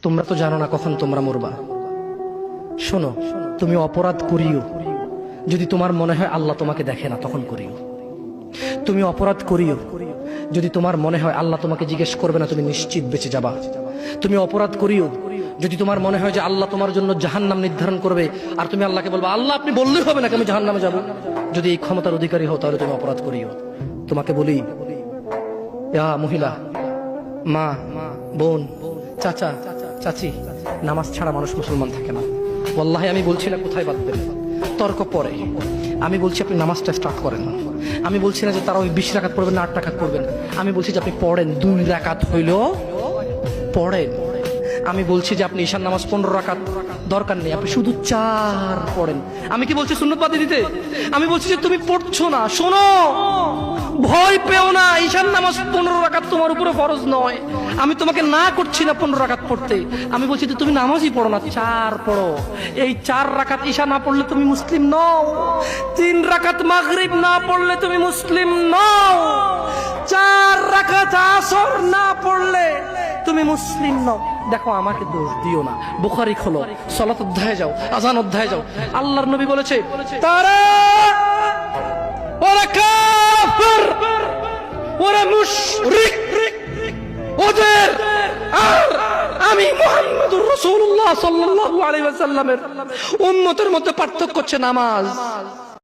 তোমরা তো জানো না কখন তোমরা মরবা। শোনো, তুমি অপরাধ করিও যদি তোমার মনে হয় আল্লাহ তোমাকে দেখে না, তখন করিও। তুমি অপরাধ করিও যদি তোমার মনে হয় আল্লাহ তোমাকে জিজ্ঞেস করবে না, তুমি নিশ্চিত বেঁচে যাবা। তুমি অপরাধ করিও যদি তোমার মনে হয় যে আল্লাহ তোমার জন্য জাহান্নাম নির্ধারণ করবে, আর তুমি আল্লাহকে বলবা আল্লাহ আপনি বললেই হবে নাকি আমি জাহান্নামে যাব। যদি এই ক্ষমতার অধিকারী হও তাহলে তুমি অপরাধ করিও। তোমাকে বলি, মহিলা, মা, বোন, চাচা, চাচি, নামাজ ছাড়া মানুষ মুসলমান থাকে না। ওয়াল্লাহি আমি বলছি না কোথায় বাঁধবেন, তর্ক পরে। আমি বলছি আপনি নামাজটা স্টার্ট করেন। আমি বলছি না যে তারা ওই 20 রাকাত পড়বেন না 8 রাকাত পড়বেন। আমি বলছি যে আপনি পড়েন, 2 রাকাত হইলেও পড়েন। আমি বলছি যে আপনি ঈশার নামাজ 15 রাকাত দরকার নেই, আপনি শুধু 4 পড়েন। আমি কি বলছি সুন্নত বাদ দিতে? আমি বলছি যে তুমি পড়ছো না, শোনো, ভয় পেও না, ঈশার নামাজ 15 রাকাত তোমার উপরে ফরজ নয়। আমি তোমাকে না করছি না 15 রাকাত পড়তে। আমি বলছি যে তুমি নামাজই পড়ো না, 4 পড়ো। এই 4 রাকাত ঈশা না পড়লে তুমি মুসলিম নও। 3 রাকাত মাগরিব না পড়লে তুমি মুসলিম নও। 4 রাকাত আসর না পড়লে তুমি মুসলিম নও। দেখো, আমাকে দোষ দিও না। বুখারী খোলো, সালাত অধ্যায়ে যাও, আযান অধ্যায়ে যাও। আল্লাহর নবী বলেছে তারা ওরা কাফির, ওরা মুশরিক, ওদের আর আমি মুহাম্মদুর রাসূলুল্লাহ সাল্লাল্লাহু আলাইহি ওয়াসাল্লামের উম্মতের মধ্যে পার্থক্য হচ্ছে নামাজ।